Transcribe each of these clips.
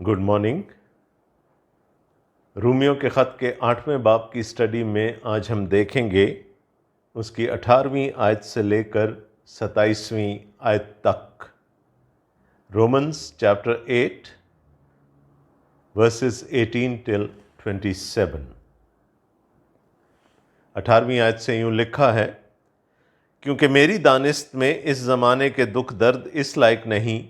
Good morning. Romeo کے خط کے 8ویں باب کی اسٹڈی میں آج ہم دیکھیں گے اس کی 18ویں آیت سے لے کر 27ویں آیت تک۔ Romans chapter 8 verses 18 till 27۔ 18ویں آیت سے یوں لکھا ہے، کیونکہ میری دانست میں اس زمانے کے دکھ درد اس لائق نہیں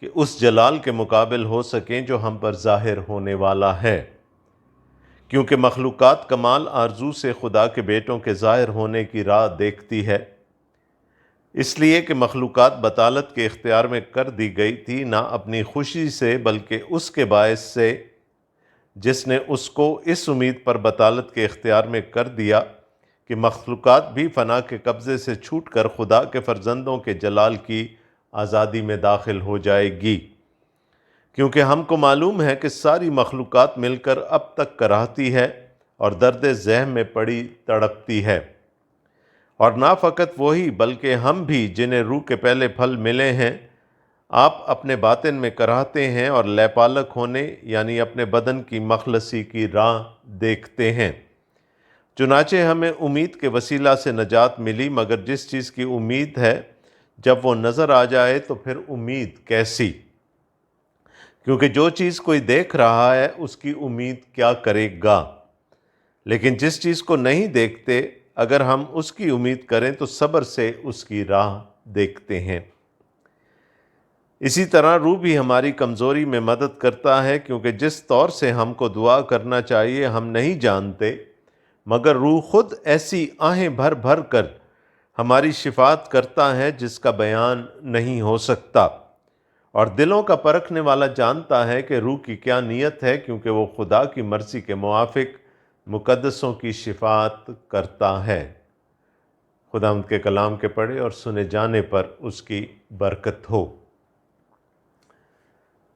کہ اس جلال کے مقابل ہو سکیں جو ہم پر ظاہر ہونے والا ہے، کیونکہ مخلوقات کمال آرزو سے خدا کے بیٹوں کے ظاہر ہونے کی راہ دیکھتی ہے، اس لیے کہ مخلوقات بطالت کے اختیار میں کر دی گئی تھی، نہ اپنی خوشی سے بلکہ اس کے باعث سے جس نے اس کو اس امید پر بطالت کے اختیار میں کر دیا کہ مخلوقات بھی فنا کے قبضے سے چھوٹ کر خدا کے فرزندوں کے جلال کی آزادی میں داخل ہو جائے گی۔ کیونکہ ہم کو معلوم ہے کہ ساری مخلوقات مل کر اب تک کراہتی ہے اور درد ذہن میں پڑی تڑپتی ہے، اور نہ فقط وہی بلکہ ہم بھی جنہیں روح کے پہلے پھل ملے ہیں، آپ اپنے باطن میں کراہتے ہیں اور لے پالک ہونے یعنی اپنے بدن کی مخلصی کی راہ دیکھتے ہیں۔ چنانچہ ہمیں امید کے وسیلہ سے نجات ملی، مگر جس چیز کی امید ہے جب وہ نظر آ جائے تو پھر امید کیسی؟ کیونکہ جو چیز کوئی دیکھ رہا ہے اس کی امید کیا کرے گا؟ لیکن جس چیز کو نہیں دیکھتے اگر ہم اس کی امید کریں تو صبر سے اس کی راہ دیکھتے ہیں۔ اسی طرح روح بھی ہماری کمزوری میں مدد کرتا ہے، کیونکہ جس طور سے ہم کو دعا کرنا چاہیے ہم نہیں جانتے، مگر روح خود ایسی آہیں بھر بھر کر ہماری شفاعت کرتا ہے جس کا بیان نہیں ہو سکتا، اور دلوں کا پرکھنے والا جانتا ہے کہ روح کی کیا نیت ہے، کیونکہ وہ خدا کی مرضی کے موافق مقدسوں کی شفاعت کرتا ہے۔ خداوند کے کلام کے پڑھے اور سنے جانے پر اس کی برکت ہو۔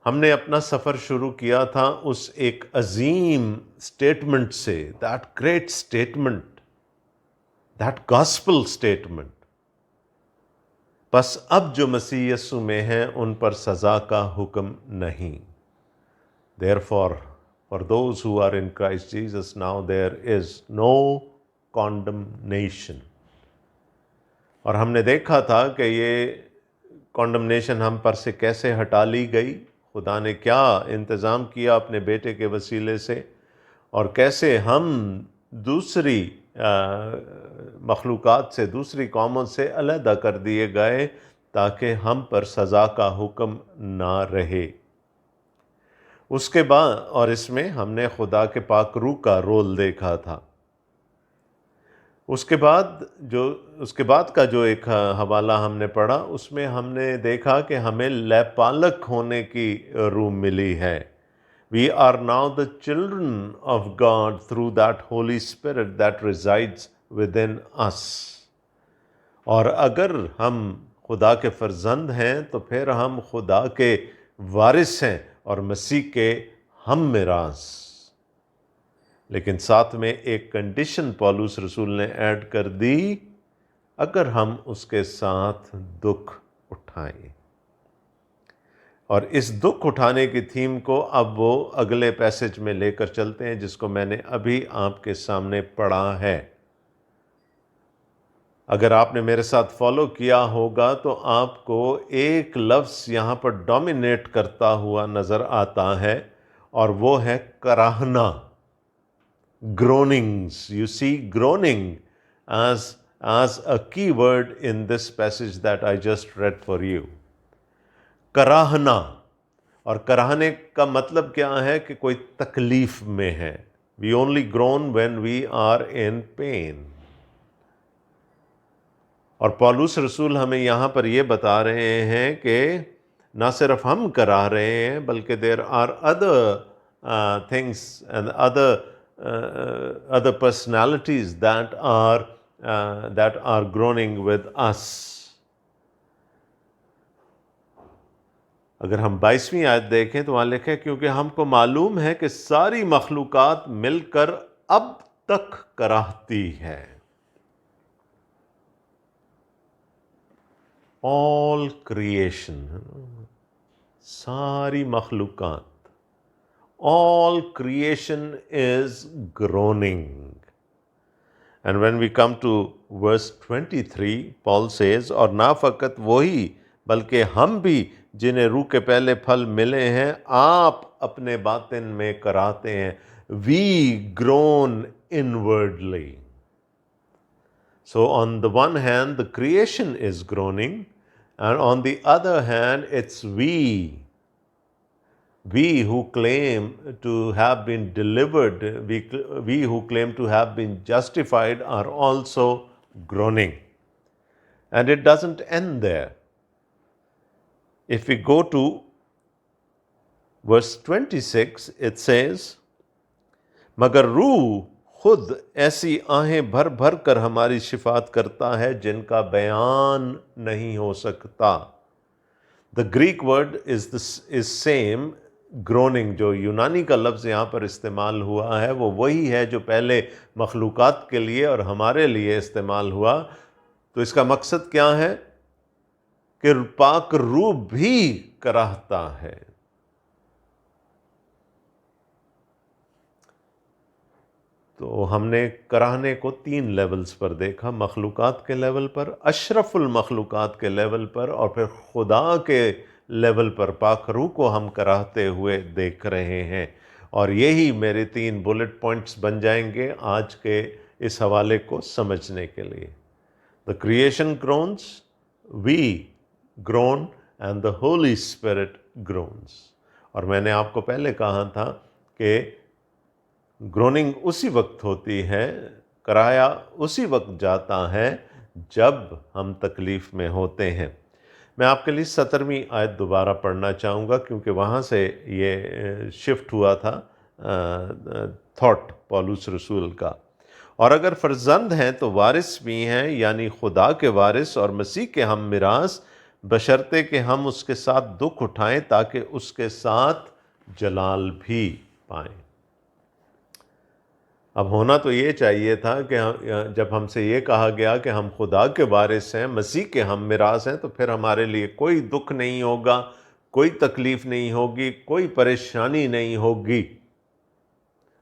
ہم نے اپنا سفر شروع کیا تھا اس ایک عظیم سٹیٹمنٹ سے، that great statement, that gospel statement۔ پس اب جو مسیح یسوع میں ہیں ان پر سزا کا حکم نہیں۔ Therefore, for those who are in Christ Jesus now there is no condemnation۔ اور ہم نے دیکھا تھا کہ یہ کانڈمنیشن ہم پر سے کیسے ہٹا لی گئی، خدا نے کیا انتظام کیا اپنے بیٹے کے وسیلے سے، اور کیسے ہم دوسری مخلوقات سے، دوسری قوموں سے علیحدہ کر دیے گئے تاکہ ہم پر سزا کا حکم نہ رہے۔ اس کے بعد اور اس میں ہم نے خدا کے پاک روح کا رول دیکھا تھا۔ اس کے بعد کا جو ایک حوالہ ہم نے پڑھا اس میں ہم نے دیکھا کہ ہمیں لے پالک ہونے کی روح ملی ہے۔ We are now the children of God through that Holy Spirit that resides within us۔ اور اگر ہم خدا کے فرزند ہیں تو پھر ہم خدا کے وارث ہیں اور مسیح کے ہم میراث۔ لیکن ساتھ میں ایک کنڈیشن پولس رسول نے ایڈ کر دی، اگر ہم اس کے ساتھ دکھ اٹھائیں۔ اور اس دکھ اٹھانے کی تھیم کو اب وہ اگلے پیسج میں لے کر چلتے ہیں جس کو میں نے ابھی آپ کے سامنے پڑھا ہے۔ اگر آپ نے میرے ساتھ فالو کیا ہوگا تو آپ کو ایک لفظ یہاں پر ڈومینیٹ کرتا ہوا نظر آتا ہے، اور وہ ہے کراہنا۔ Groanings. You see groaning as a key word in this passage that I just read for you۔ کراہنا، اور کراہنے کا مطلب کیا ہے کہ کوئی تکلیف میں ہے۔ We only groan when we are in pain۔ اور پولس رسول ہمیں یہاں پر یہ بتا رہے ہیں کہ نہ صرف ہم کراہ رہے ہیں بلکہ there are other things and other personalities that are groaning with us۔ اگر ہم 22ویں آیت دیکھیں تو وہاں لکھے، کیونکہ ہم کو معلوم ہے کہ ساری مخلوقات مل کر اب تک کراہتی ہے۔ all creation، ساری مخلوقات all creation is groaning. And when we come to verse 23, Paul says, اور نہ فقط وہی بلکہ ہم بھی جنہیں روح کے پہلے پھل ملے ہیں آپ اپنے باطن میں کراتے ہیں. We groan inwardly. So on the one hand, the creation is groaning, and on the other hand, it's we who claim to have been delivered, we who claim to have been justified are also groaning. And it doesn't end there. If we go to verse 26, it says, مگر روح خود ایسی آہیں بھر بھر کر ہماری شفاعت کرتا ہے جن کا بیان نہیں ہو سکتا. The Greek word is same, groaning. جو یونانی کا لفظ یہاں پر استعمال ہوا ہے وہ وہی ہے جو پہلے مخلوقات کے لیے اور ہمارے لیے استعمال ہوا. تو اس کا مقصد کیا ہے؟ کہ پاک روح بھی کراہتا ہے. تو ہم نے کراہنے کو 3 لیولز پر دیکھا، مخلوقات کے لیول پر، اشرف المخلوقات کے لیول پر، اور پھر خدا کے لیول پر پاک روح کو ہم کراہتے ہوئے دیکھ رہے ہیں. اور یہی میرے 3 بلٹ پوائنٹس بن جائیں گے آج کے اس حوالے کو سمجھنے کے لیے. The creation groans, we groan, and the Holy Spirit groans. اور میں نے آپ کو پہلے کہا تھا کہ گروننگ اسی وقت ہوتی ہے، کرایا اسی وقت جاتا ہے جب ہم تکلیف میں ہوتے ہیں. میں آپ کے لیے 17ویں آیت دوبارہ پڑھنا چاہوں گا کیونکہ وہاں سے یہ شفٹ ہوا تھا تھاٹ پولس رسول کا. اور اگر فرزند ہیں تو وارث بھی ہیں، یعنی خدا کے وارث اور مسیح کے ہم میراث، بشرطے کہ ہم اس کے ساتھ دکھ اٹھائیں تاکہ اس کے ساتھ جلال بھی پائیں. اب ہونا تو یہ چاہیے تھا کہ جب ہم سے یہ کہا گیا کہ ہم خدا کے وارث ہیں، مسیح کے ہم میراث ہیں، تو پھر ہمارے لیے کوئی دکھ نہیں ہوگا، کوئی تکلیف نہیں ہوگی، کوئی پریشانی نہیں ہوگی.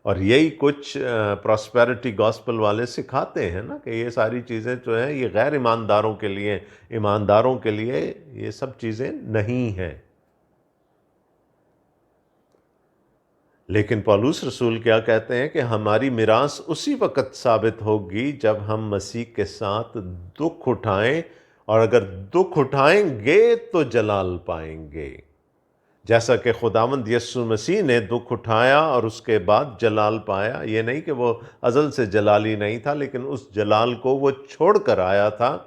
اور یہی کچھ پراسپیرٹی گاسپل والے سکھاتے ہیں نا کہ یہ ساری چیزیں جو ہیں یہ غیر ایمانداروں کے لیے، ایمانداروں کے لیے یہ سب چیزیں نہیں ہیں. لیکن پولس رسول کیا کہتے ہیں کہ ہماری میراث اسی وقت ثابت ہوگی جب ہم مسیح کے ساتھ دکھ اٹھائیں، اور اگر دکھ اٹھائیں گے تو جلال پائیں گے. جیسا کہ خداوند یسوع مسیح نے دکھ اٹھایا اور اس کے بعد جلال پایا. یہ نہیں کہ وہ ازل سے جلالی نہیں تھا، لیکن اس جلال کو وہ چھوڑ کر آیا تھا.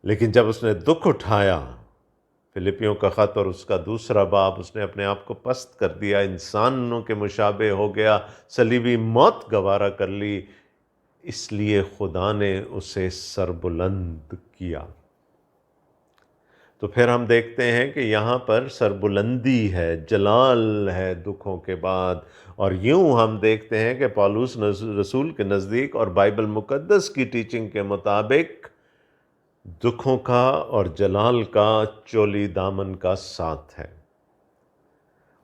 لیکن جب اس نے دکھ اٹھایا، فلپیوں کا خط اور اس کا 2 باب، اس نے اپنے آپ کو پست کر دیا، انسانوں کے مشابہ ہو گیا، صلیبی موت گوارا کر لی، اس لیے خدا نے اسے سربلند کیا. تو پھر ہم دیکھتے ہیں کہ یہاں پر سربلندی ہے، جلال ہے دکھوں کے بعد. اور یوں ہم دیکھتے ہیں کہ پولس رسول کے نزدیک اور بائبل مقدس کی ٹیچنگ کے مطابق دکھوں کا اور جلال کا چولی دامن کا ساتھ ہے.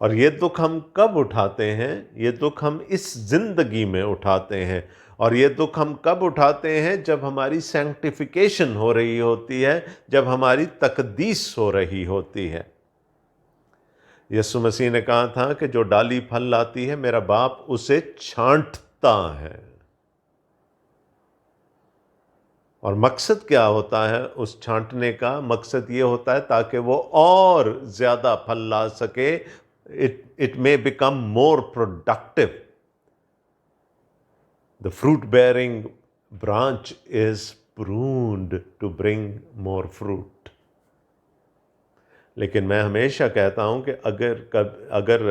اور یہ دکھ ہم کب اٹھاتے ہیں؟ یہ دکھ ہم اس زندگی میں اٹھاتے ہیں. اور یہ دکھ ہم کب اٹھاتے ہیں؟ جب ہماری سینکٹیفیکیشن ہو رہی ہوتی ہے، جب ہماری تقدیس ہو رہی ہوتی ہے. یسوع مسیح نے کہا تھا کہ جو ڈالی پھل لاتی ہے میرا باپ اسے چھانٹتا ہے. اور مقصد کیا ہوتا ہے اس چھانٹنے کا؟ مقصد یہ ہوتا ہے تاکہ وہ اور زیادہ پھل لا سکے. It may become more productive. The fruit-bearing branch is pruned to bring more fruit. لیکن میں ہمیشہ کہتا ہوں کہ اگر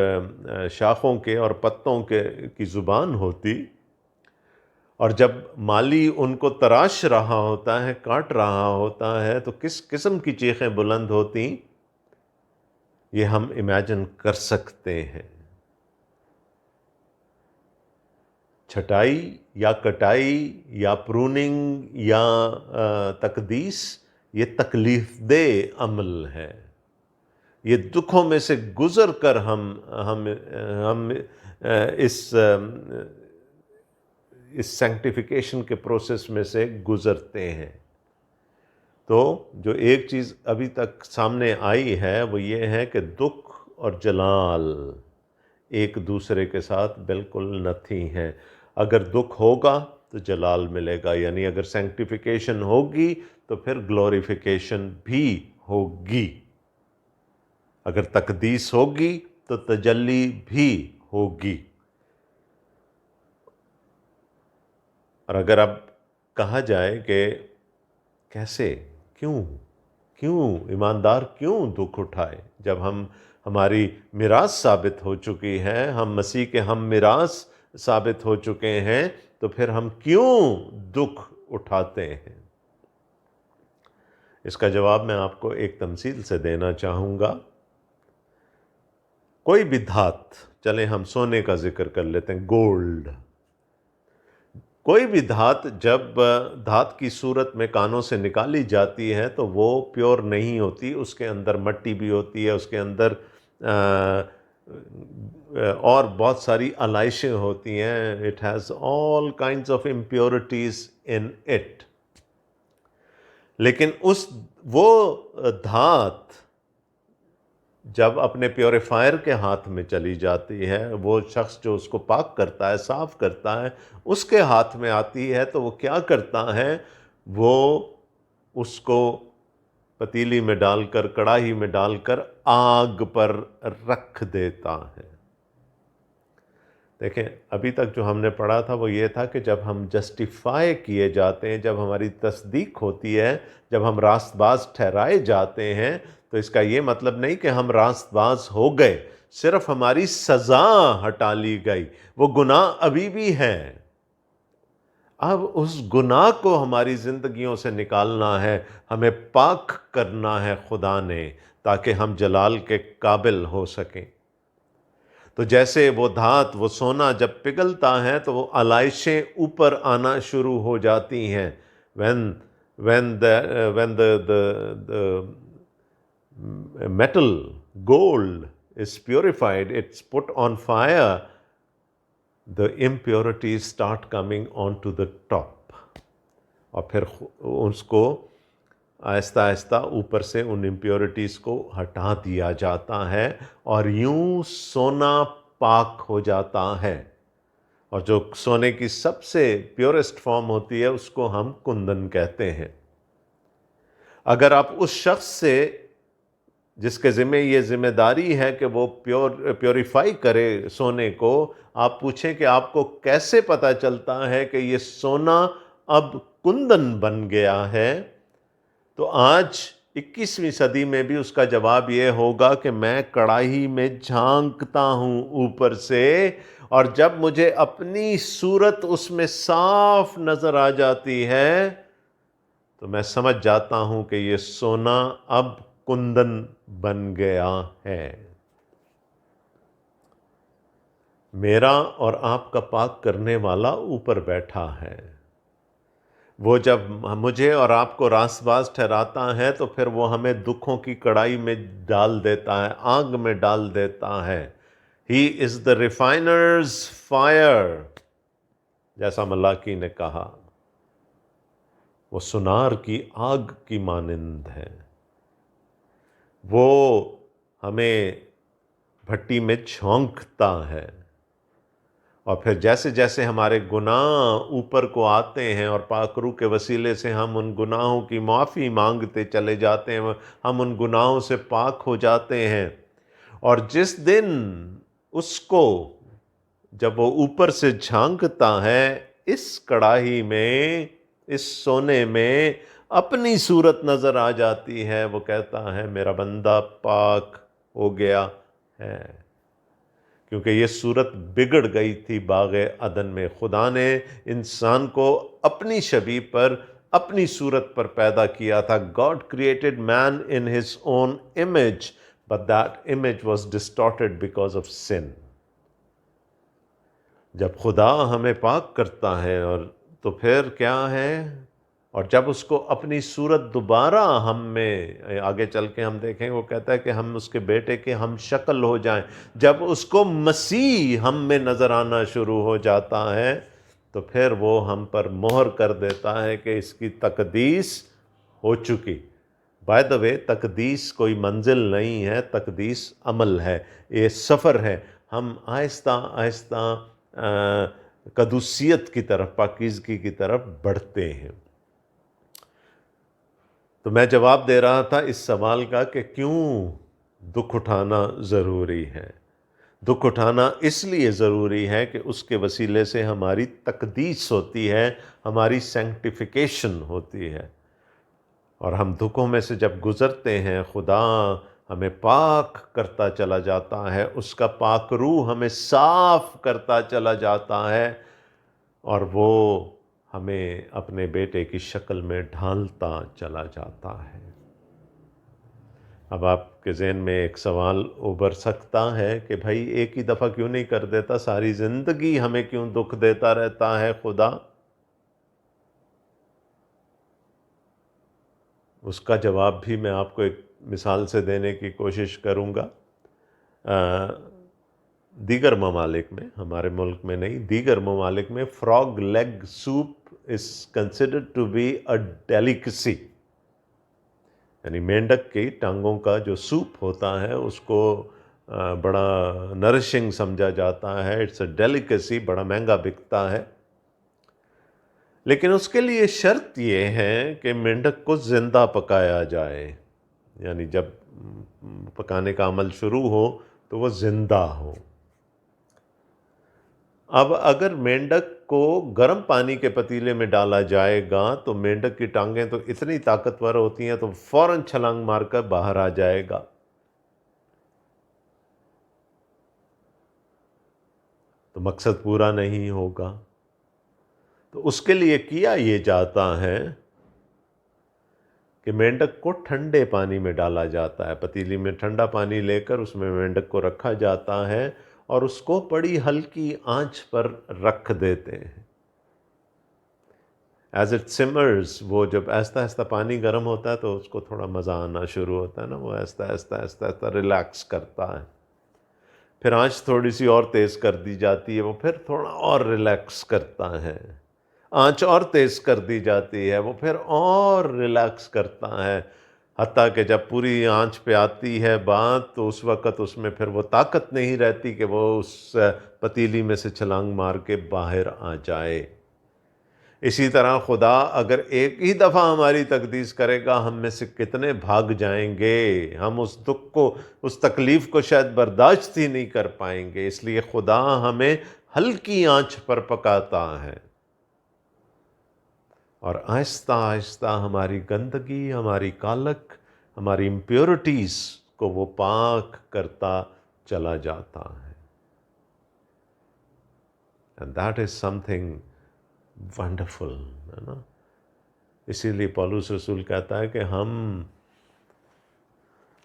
شاخوں کے اور پتوں کی زبان ہوتی اور جب مالی ان کو تراش رہا ہوتا ہے، کاٹ رہا ہوتا ہے، تو کس قسم کی چیخیں بلند ہوتی، یہ ہم امیجن کر سکتے ہیں. چھٹائی یا کٹائی یا پروننگ یا تقدیس، یہ تکلیف دہ عمل ہے. یہ دکھوں میں سے گزر کر ہم اس سینکٹیفیکیشن کے پروسیس میں سے گزرتے ہیں۔ تو جو ایک چیز ابھی تک سامنے آئی ہے وہ یہ ہے کہ دکھ اور جلال ایک دوسرے کے ساتھ بالکل نتھی ہیں۔ اگر دکھ ہوگا تو جلال ملے گا، یعنی اگر سینکٹیفیکیشن ہوگی تو پھر گلوریفیکیشن بھی ہوگی، اگر تقدیس ہوگی تو تجلی بھی ہوگی۔ اور اگر اب کہا جائے کہ کیسے، کیوں ایماندار کیوں دکھ اٹھائے، جب ہماری میراث ثابت ہو چکی ہے، ہم مسیح کے ہم میراث ثابت ہو چکے ہیں، تو پھر ہم کیوں دکھ اٹھاتے ہیں؟ اس کا جواب میں آپ کو ایک تمثیل سے دینا چاہوں گا۔ کوئی بھی دھات، چلیں ہم سونے کا ذکر کر لیتے ہیں، گولڈ، کوئی بھی دھات جب دھات کی صورت میں کانوں سے نکالی جاتی ہے تو وہ پیور نہیں ہوتی، اس کے اندر مٹی بھی ہوتی ہے، اس کے اندر اور بہت ساری علائشیں ہوتی ہیں، it has all kinds of impurities in it۔ لیکن وہ دھات جب اپنے پیوریفائر کے ہاتھ میں چلی جاتی ہے، وہ شخص جو اس کو پاک کرتا ہے، صاف کرتا ہے، اس کے ہاتھ میں آتی ہے، تو وہ کیا کرتا ہے؟ وہ اس کو پتیلی میں ڈال کر، کڑاہی میں ڈال کر آگ پر رکھ دیتا ہے۔ دیکھیں ابھی تک جو ہم نے پڑھا تھا وہ یہ تھا کہ جب ہم جسٹیفائی کیے جاتے ہیں، جب ہماری تصدیق ہوتی ہے، جب ہم راست باز ٹھہرائے جاتے ہیں، تو اس کا یہ مطلب نہیں کہ ہم راست باز ہو گئے، صرف ہماری سزا ہٹا لی گئی، وہ گناہ ابھی بھی ہے۔ اب اس گناہ کو ہماری زندگیوں سے نکالنا ہے، ہمیں پاک کرنا ہے خدا نے، تاکہ ہم جلال کے قابل ہو سکیں۔ تو جیسے وہ دھات، وہ سونا جب پگھلتا ہے تو وہ علائشیں اوپر آنا شروع ہو جاتی ہیں۔ when the metal, gold is purified, it's put on fire, the impurities start coming onto the top، اور پھر اس کو آہستہ آہستہ اوپر سے ان امپیورٹیز کو ہٹا دیا جاتا ہے، اور یوں سونا پاک ہو جاتا ہے۔ اور جو سونے کی سب سے پیورسٹ فارم ہوتی ہے اس کو ہم کندن کہتے ہیں۔ اگر آپ اس شخص سے جس کے ذمہ یہ ذمہ داری ہے کہ وہ پیوریفائی کرے سونے کو، آپ پوچھیں کہ آپ کو کیسے پتہ چلتا ہے کہ یہ سونا اب کندن بن گیا ہے، تو آج 21ویں صدی میں بھی اس کا جواب یہ ہوگا کہ میں کڑاہی میں جھانکتا ہوں اوپر سے، اور جب مجھے اپنی صورت اس میں صاف نظر آ جاتی ہے تو میں سمجھ جاتا ہوں کہ یہ سونا اب کندن بن گیا ہے۔ میرا اور آپ کا پاک کرنے والا اوپر بیٹھا ہے۔ وہ جب مجھے اور آپ کو راست باز ٹھہراتا ہے تو پھر وہ ہمیں دکھوں کی کڑائی میں ڈال دیتا ہے، آگ میں ڈال دیتا ہے۔ He is the refiner's fire، جیسا ملاکی نے کہا، وہ سونار کی آگ کی مانند ہے۔ وہ ہمیں بھٹی میں جھونکتا ہے، اور پھر جیسے جیسے ہمارے گناہ اوپر کو آتے ہیں اور پاک روح کے وسیلے سے ہم ان گناہوں کی معافی مانگتے چلے جاتے ہیں، ہم ان گناہوں سے پاک ہو جاتے ہیں۔ اور جس دن اس کو، جب وہ اوپر سے جھانکتا ہے، اس کڑاہی میں، اس سونے میں اپنی صورت نظر آ جاتی ہے، وہ کہتا ہے میرا بندہ پاک ہو گیا ہے، کیونکہ یہ صورت بگڑ گئی تھی باغ عدن میں۔ خدا نے انسان کو اپنی شبیہ پر، اپنی صورت پر پیدا کیا تھا۔ God created man in his own image, but that image was distorted because of sin۔ جب خدا ہمیں پاک کرتا ہے اور تو پھر کیا ہے؟ اور جب اس کو اپنی صورت دوبارہ ہم میں، آگے چل کے ہم دیکھیں وہ کہتا ہے کہ ہم اس کے بیٹے کے ہم شکل ہو جائیں، جب اس کو مسیح ہم میں نظر آنا شروع ہو جاتا ہے تو پھر وہ ہم پر مہر کر دیتا ہے کہ اس کی تقدیس ہو چکی۔ بائی دا وے، تقدیس کوئی منزل نہیں ہے، تقدیس عمل ہے، یہ سفر ہے۔ ہم آہستہ آہستہ قدوسیت کی طرف، پاکیزگی کی طرف بڑھتے ہیں۔ تو میں جواب دے رہا تھا اس سوال کا کہ کیوں دکھ اٹھانا ضروری ہے۔ دکھ اٹھانا اس لیے ضروری ہے کہ اس کے وسیلے سے ہماری تقدیس ہوتی ہے، ہماری سینکٹیفیکیشن ہوتی ہے، اور ہم دکھوں میں سے جب گزرتے ہیں خدا ہمیں پاک کرتا چلا جاتا ہے، اس کا پاک روح ہمیں صاف کرتا چلا جاتا ہے، اور وہ ہمیں اپنے بیٹے کی شکل میں ڈھالتا چلا جاتا ہے۔ اب آپ کے ذہن میں ایک سوال ابھر سکتا ہے کہ بھائی ایک ہی دفعہ کیوں نہیں کر دیتا، ساری زندگی ہمیں کیوں دکھ دیتا رہتا ہے خدا؟ اس کا جواب بھی میں آپ کو ایک مثال سے دینے کی کوشش کروں گا۔ دیگر ممالک میں، ہمارے ملک میں نہیں، دیگر ممالک میں frog leg soup is considered to be a delicacy, یعنی مینڈک کی ٹانگوں کا جو سوپ ہوتا ہے اس کو بڑا نرشنگ سمجھا جاتا ہے، اٹس اے ڈیلیکسی، بڑا مہنگا بکتا ہے۔ لیکن اس کے لیے شرط یہ ہے کہ مینڈک کو زندہ پکایا جائے، یعنی جب پکانے کا عمل شروع ہو تو وہ زندہ ہو۔ اب اگر مینڈک کو گرم پانی کے پتیلے میں ڈالا جائے گا تو مینڈک کی ٹانگیں تو اتنی طاقتور ہوتی ہیں تو فوراً چھلانگ مار کر باہر آ جائے گا۔ تو مقصد پورا نہیں ہوگا۔ تو اس کے لیے کیا یہ جاتا ہے کہ مینڈک کو ٹھنڈے پانی میں ڈالا جاتا ہے، پتیلی میں ٹھنڈا پانی لے کر اس میں مینڈک کو رکھا جاتا ہے اور اس کو بڑی ہلکی آنچ پر رکھ دیتے ہیں۔ ایز اٹ سمرز، وہ جب آہستہ آہستہ پانی گرم ہوتا ہے تو اس کو تھوڑا مزہ آنا شروع ہوتا ہے نا، وہ آہستہ آہستہ آہستہ آہستہ ریلیکس کرتا ہے، پھر آنچ تھوڑی سی اور تیز کر دی جاتی ہے، وہ پھر تھوڑا اور ریلیکس کرتا ہے، آنچ اور تیز کر دی جاتی ہے، وہ پھر اور ریلیکس کرتا ہے، حتیٰ کہ جب پوری آنچ پہ آتی ہے بات تو اس وقت اس میں پھر وہ طاقت نہیں رہتی کہ وہ اس پتیلی میں سے چھلانگ مار کے باہر آ جائے۔ اسی طرح خدا اگر ایک ہی دفعہ ہماری تقدیس کرے گا، ہم میں سے کتنے بھاگ جائیں گے، ہم اس دکھ کو، اس تکلیف کو شاید برداشت ہی نہیں کر پائیں گے۔ اس لیے خدا ہمیں ہلکی آنچ پر پکاتا ہے، اور آہستہ آہستہ ہماری گندگی، ہماری کالک، ہماری امپیورٹیز کو وہ پاک کرتا چلا جاتا ہے۔ And that is something wonderful، ہے نا؟ اسی لیے پولس رسول کہتا ہے کہ ہم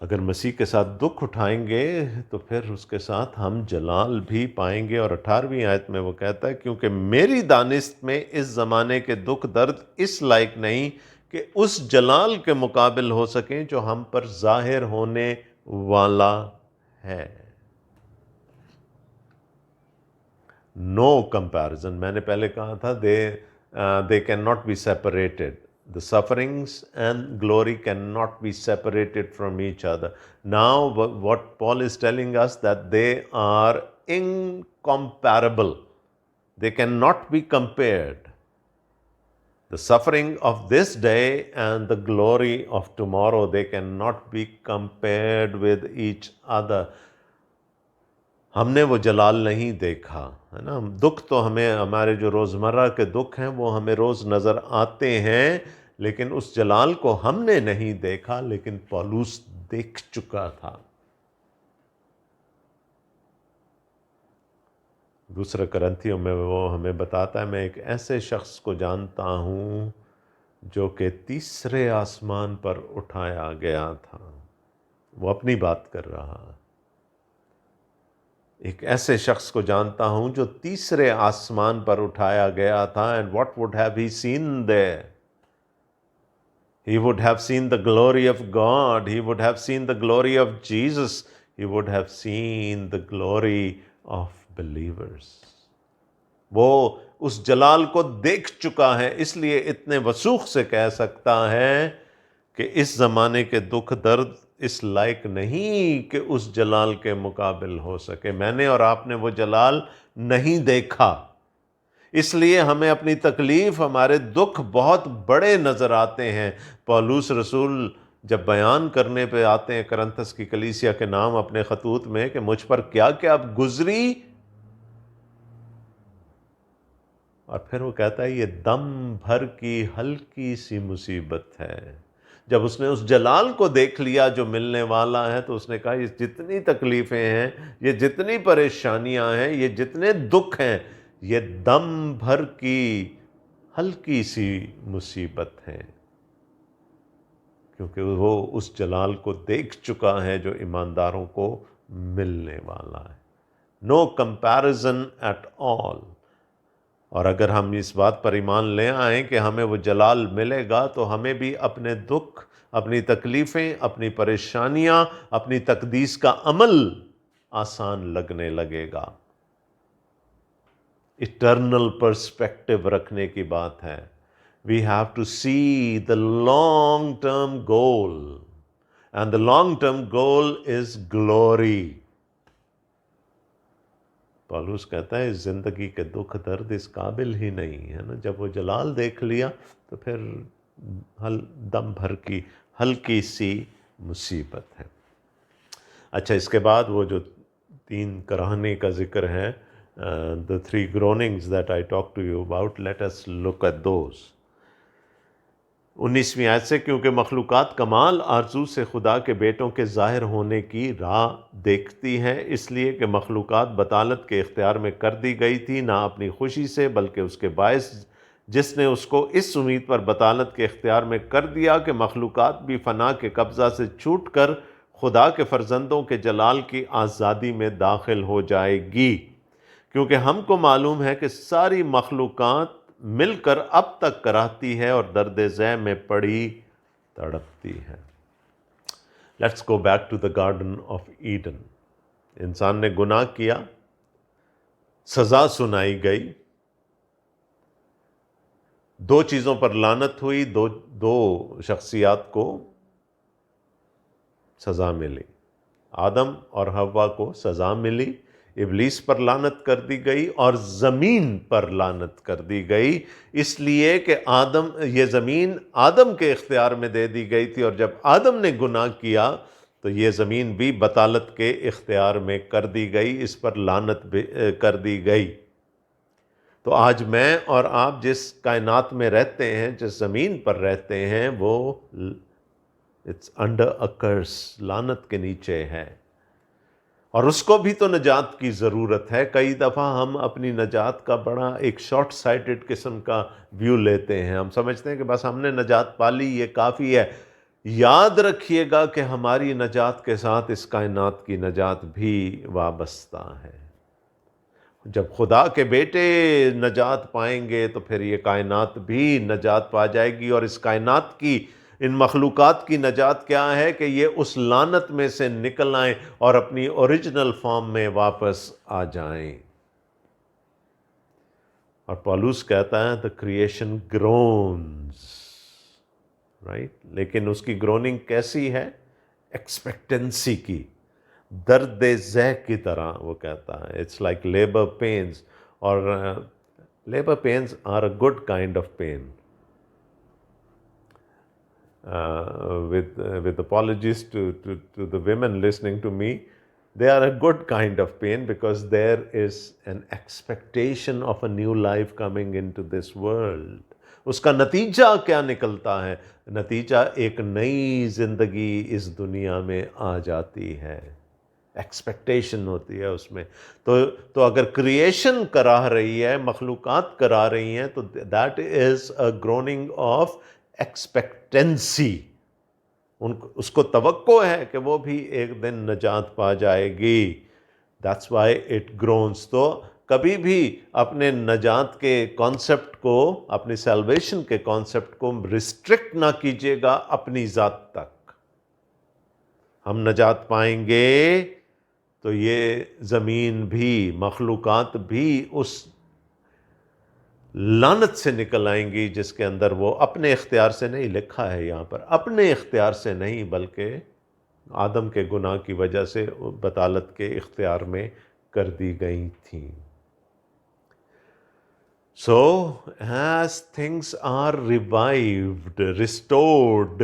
اگر مسیح کے ساتھ دکھ اٹھائیں گے تو پھر اس کے ساتھ ہم جلال بھی پائیں گے، اور 18ویں آیت میں وہ کہتا ہے کیونکہ میری دانست میں اس زمانے کے دکھ درد اس لائق نہیں کہ اس جلال کے مقابل ہو سکیں جو ہم پر ظاہر ہونے والا ہے۔ نو کمپیرزن، میں نے پہلے کہا تھا they cannot be separated. The sufferings and glory cannot be separated from each other. Now what Paul is telling us that they are incomparable. They cannot be compared. The suffering of this day and the glory of tomorrow, they cannot be compared with each other. ہم نے وہ جلال نہیں دیکھا، ہے نا؟ دکھ تو ہمیں، ہمارے جو روزمرہ کے دکھ ہیں وہ ہمیں روز نظر آتے ہیں، لیکن اس جلال کو ہم نے نہیں دیکھا، لیکن پولس دیکھ چکا تھا۔ دوسرے کرنتھیوں میں وہ ہمیں بتاتا ہے، میں ایک ایسے شخص کو جانتا ہوں جو کہ تیسرے آسمان پر اٹھایا گیا تھا۔ وہ اپنی بات کر رہا ہے۔ ایک ایسے شخص کو جانتا ہوں جو تیسرے آسمان پر اٹھایا گیا تھا، and what would have he seen there؟ He would have seen the glory of God. He would have seen the glory of Jesus. He would have seen the glory of believers. وہ اس جلال کو دیکھ چکا ہے، اس لیے اتنے وثوق سے کہہ سکتا ہے کہ اس زمانے کے دکھ درد اس لائق نہیں کہ اس جلال کے مقابل ہو سکے۔ میں نے اور آپ نے وہ جلال نہیں دیکھا، اس لیے ہمیں اپنی تکلیف، ہمارے دکھ بہت بڑے نظر آتے ہیں۔ پولس رسول جب بیان کرنے پہ آتے ہیں کرنتھس کی کلیسیا کے نام اپنے خطوط میں کہ مجھ پر کیا کیا گزری، اور پھر وہ کہتا ہے یہ دم بھر کی ہلکی سی مصیبت ہے۔ جب اس نے اس جلال کو دیکھ لیا جو ملنے والا ہے تو اس نے کہا یہ جتنی تکلیفیں ہیں، یہ جتنی پریشانیاں ہیں، یہ جتنے دکھ ہیں، یہ دم بھر کی ہلکی سی مصیبت ہے، کیونکہ وہ اس جلال کو دیکھ چکا ہے جو ایمانداروں کو ملنے والا ہے۔ No comparison at all. اور اگر ہم اس بات پر ایمان لے آئیں کہ ہمیں وہ جلال ملے گا تو ہمیں بھی اپنے دکھ، اپنی تکلیفیں، اپنی پریشانیاں، اپنی تقدیس کا عمل آسان لگنے لگے گا۔ ایٹرنل پرسپیکٹو رکھنے کی بات ہے۔ We have to see the long-term goal, and the long-term goal is glory. پالوس کہتا ہے زندگی کے دکھ درد اس قابل ہی نہیں ہے نا، جب وہ جلال دیکھ لیا تو پھر دم بھر کی ہلکی سی مصیبت ہے۔ اچھا، اس کے بعد وہ جو 3 کراہنے کا ذکر ہے، the 3 groanings that I talked to you about, let us look at those۔ 19ویں آیت سے، کیونکہ مخلوقات کمال آرزو سے خدا کے بیٹوں کے ظاہر ہونے کی راہ دیکھتی ہیں، اس لیے کہ مخلوقات بطالت کے اختیار میں کر دی گئی تھی، نہ اپنی خوشی سے بلکہ اس کے باعث جس نے اس کو اس امید پر بطالت کے اختیار میں کر دیا کہ مخلوقات بھی فنا کے قبضہ سے چھوٹ کر خدا کے فرزندوں کے جلال کی آزادی میں داخل ہو جائے گی۔ کیونکہ ہم کو معلوم ہے کہ ساری مخلوقات مل کر اب تک کراہتی ہے اور درد ذہ میں پڑی تڑپتی ہے۔ Let's go back to the garden of Eden. انسان نے گناہ کیا، سزا سنائی گئی، 2 چیزوں پر لعنت ہوئی، دو شخصیات کو سزا ملی، آدم اور حوا کو سزا ملی، ابلیس پر لعنت کر دی گئی اور زمین پر لعنت کر دی گئی، اس لیے کہ یہ زمین آدم کے اختیار میں دے دی گئی تھی، اور جب آدم نے گناہ کیا تو یہ زمین بھی بطالت کے اختیار میں کر دی گئی، اس پر لعنت کر دی گئی۔ تو آج میں اور آپ جس کائنات میں رہتے ہیں، جس زمین پر رہتے ہیں، وہ اٹس انڈر اے کرس، لعنت کے نیچے ہے، اور اس کو بھی تو نجات کی ضرورت ہے۔ کئی دفعہ ہم اپنی نجات کا بڑا ایک شارٹ سائٹڈ قسم کا ویو لیتے ہیں، ہم سمجھتے ہیں کہ بس ہم نے نجات پالی، یہ کافی ہے۔ یاد رکھیے گا کہ ہماری نجات کے ساتھ اس کائنات کی نجات بھی وابستہ ہے۔ جب خدا کے بیٹے نجات پائیں گے تو پھر یہ کائنات بھی نجات پا جائے گی، اور اس کائنات کی، ان مخلوقات کی نجات کیا ہے کہ یہ اس لعنت میں سے نکل آئیں اور اپنی اوریجنل فارم میں واپس آ جائیں۔ اور پالوس کہتا ہے the creation groans، رائٹ؟ لیکن اس کی گروننگ کیسی ہے؟ ایکسپیکٹنسی کی، درد ذہ کی طرح وہ کہتا ہے، اٹس لائک لیبر پینز، اور labour pains are a good kind of pain. with apologies to the women listening to me, they are a good kind of pain because there is an expectation of a new life coming into this world. اس کا نتیجہ کیا نکلتا ہے؟ نتیجہ ایک نئی زندگی اس دنیا میں آ جاتی ہے، ایکسپیکٹیشن ہوتی ہے اس میں۔ تو اگر کریشن کراہ رہی ہے، مخلوقات کرا رہی ہیں، تو that is a growing of expectancy, اس کو توقع ہے کہ وہ بھی ایک دن نجات پا جائے گی۔ That's why it grows. تو کبھی بھی اپنے نجات کے کانسیپٹ کو، اپنی سیلویشن کے کانسیپٹ کو ریسٹرکٹ نہ کیجیے گا اپنی ذات تک۔ ہم نجات پائیں گے تو یہ زمین بھی، مخلوقات بھی اس لعنت سے نکل آئیں گی جس کے اندر وہ اپنے اختیار سے نہیں، لکھا ہے یہاں پر اپنے اختیار سے نہیں، بلکہ آدم کے گناہ کی وجہ سے بطالت کے اختیار میں کر دی گئی تھیں۔ So, as things are revived, restored,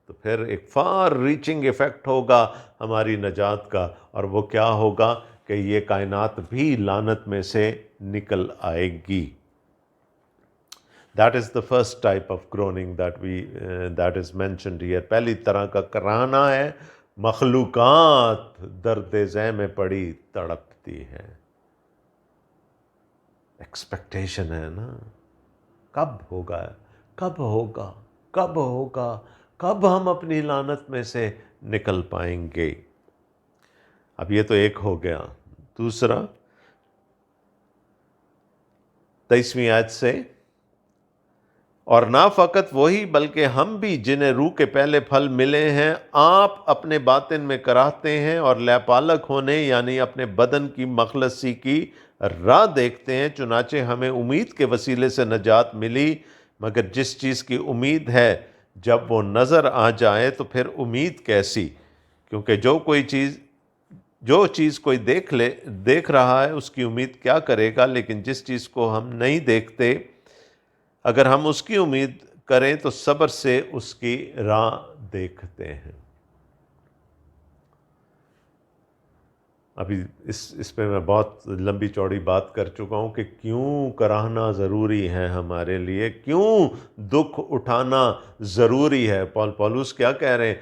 تو پھر ایک فار ریچنگ ایفیکٹ ہوگا ہماری نجات کا، اور وہ کیا ہوگا کہ یہ کائنات بھی لعنت میں سے نکل آئے گی۔ That is the first type of groaning that is mentioned here. پہلی طرح کا کراہنا ہے، مخلوقات درد ذہ میں پڑی تڑپتی ہے۔ ایکسپیکٹیشن ہے نا، کب ہوگا، کب ہوگا، کب ہوگا، کب ہم اپنی لعنت میں سے نکل پائیں گے۔ اب یہ تو ایک ہو گیا۔ دوسرا 23ویں آیت سے، اور نہ فقط وہی بلکہ ہم بھی جنہیں روح کے پہلے پھل ملے ہیں، آپ اپنے باطن میں کراہتے ہیں اور لیپالک ہونے یعنی اپنے بدن کی مخلصی کی راہ دیکھتے ہیں، چنانچہ ہمیں امید کے وسیلے سے نجات ملی، مگر جس چیز کی امید ہے جب وہ نظر آ جائے تو پھر امید کیسی؟ کیونکہ جو چیز کوئی دیکھ رہا ہے اس کی امید کیا کرے گا، لیکن جس چیز کو ہم نہیں دیکھتے اگر ہم اس کی امید کریں تو صبر سے اس کی راہ دیکھتے ہیں۔ ابھی اس پہ میں بہت لمبی چوڑی بات کر چکا ہوں کہ کیوں کراہنا ضروری ہے ہمارے لیے، کیوں دکھ اٹھانا ضروری ہے۔ پولس کیا کہہ رہے ہیں؟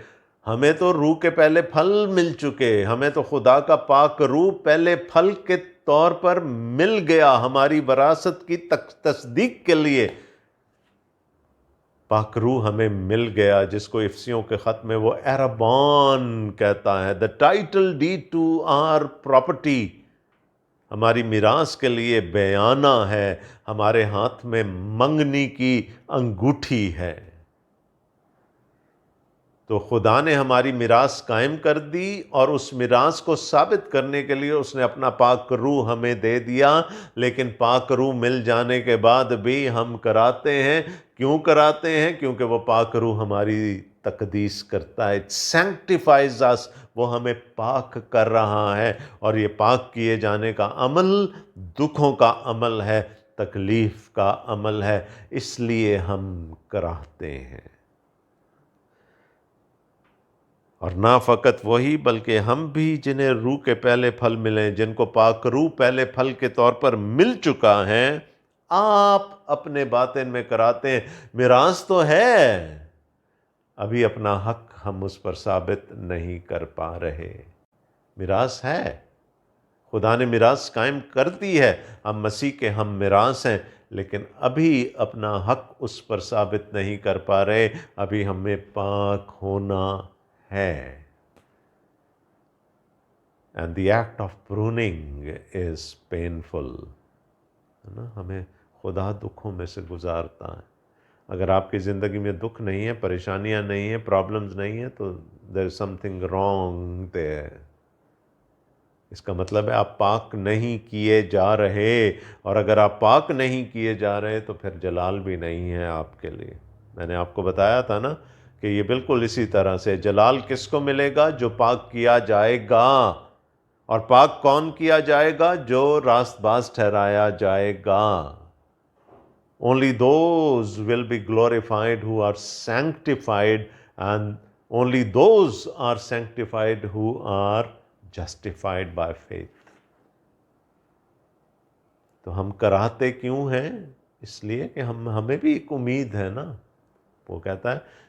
ہمیں تو روح کے پہلے پھل مل چکے، ہمیں تو خدا کا پاک روح پہلے پھل کے طور پر مل گیا، ہماری وراثت کی تصدیق کے لیے پاک روح ہمیں مل گیا، جس کو افسیوں کے خط میں وہ ایربان کہتا ہے، the title deed to our property، ہماری میراث کے لیے بیانہ ہے، ہمارے ہاتھ میں منگنی کی انگوٹھی ہے۔ تو خدا نے ہماری میراث قائم کر دی، اور اس میراث کو ثابت کرنے کے لیے اس نے اپنا پاک روح ہمیں دے دیا، لیکن پاک روح مل جانے کے بعد بھی ہم کراتے ہیں۔ کیوں کراتے ہیں؟ کیونکہ وہ پاک روح ہماری تقدیس کرتا ہے، sanctifies us، وہ ہمیں پاک کر رہا ہے، اور یہ پاک کیے جانے کا عمل دکھوں کا عمل ہے، تکلیف کا عمل ہے، اس لیے ہم کراتے ہیں۔ اور نہ فقط وہی بلکہ ہم بھی جنہیں روح کے پہلے پھل ملے، جن کو پاک روح پہلے پھل کے طور پر مل چکا ہے، آپ اپنے باطن میں کراتے ہیں۔ میراث تو ہے، ابھی اپنا حق ہم اس پر ثابت نہیں کر پا رہے۔ میراث ہے، خدا نے میراث قائم کر دی ہے، ہم مسیح کے ہم میراث ہیں، لیکن ابھی اپنا حق اس پر ثابت نہیں کر پا رہے، ابھی ہمیں پاک ہونا ہے۔ And the act of pruning is painful، ہے نا؟ ہمیں خدا دکھوں میں سے گزارتا ہے۔ اگر آپ کی زندگی میں دکھ نہیں ہے، پریشانیاں نہیں ہیں، پرابلمز نہیں ہیں، تو there is something wrong there۔ اس کا مطلب ہے آپ پاک نہیں کیے جا رہے، اور اگر آپ پاک نہیں کیے جا رہے تو پھر جلال بھی نہیں ہے آپ کے لیے۔ میں نے آپ کو بتایا تھا نا کہ یہ بالکل اسی طرح سے جلال کس کو ملے گا؟ جو پاک کیا جائے گا۔ اور پاک کون کیا جائے گا؟ جو راست باز ٹھہرایا جائے گا۔ Only those will be glorified who are sanctified, and only those are sanctified who are justified by faith۔ تو ہم کراہتے کیوں ہیں؟ اس لیے کہ ہمیں بھی ایک امید ہے نا۔ وہ کہتا ہے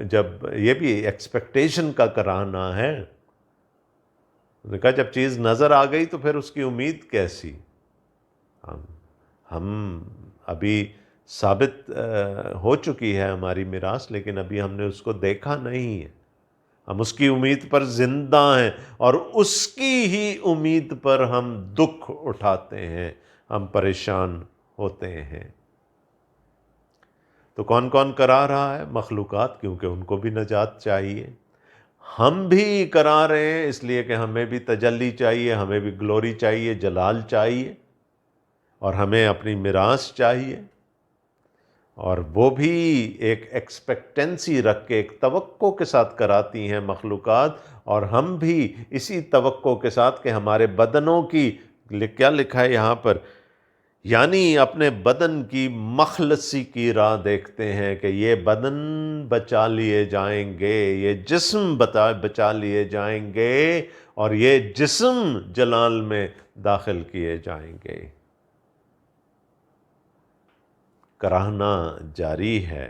جب یہ بھی ایکسپیکٹیشن کا کراہنا ہے۔ انہوں نے کہا جب چیز نظر آ گئی تو پھر اس کی امید کیسی؟ ہم ابھی ثابت ہو چکی ہے ہماری میراث، لیکن ابھی ہم نے اس کو دیکھا نہیں ہے۔ ہم اس کی امید پر زندہ ہیں اور اس کی ہی امید پر ہم دکھ اٹھاتے ہیں، ہم پریشان ہوتے ہیں۔ تو کون کون کرا رہا ہے؟ مخلوقات، کیونکہ ان کو بھی نجات چاہیے۔ ہم بھی کرا رہے ہیں اس لیے کہ ہمیں بھی تجلی چاہیے، ہمیں بھی گلوری چاہیے، جلال چاہیے، اور ہمیں اپنی میراث چاہیے، اور وہ بھی ایک ایکسپیکٹنسی رکھ کے، ایک توقع کے ساتھ کراتی ہیں مخلوقات، اور ہم بھی اسی توقع کے ساتھ کہ ہمارے بدنوں کی، کیا لکھا ہے یہاں پر، یعنی اپنے بدن کی مخلصی کی راہ دیکھتے ہیں کہ یہ بدن بچا لیے جائیں گے، یہ جسم بچا لیے جائیں گے، اور یہ جسم جلال میں داخل کیے جائیں گے۔ کراہنا جاری ہے،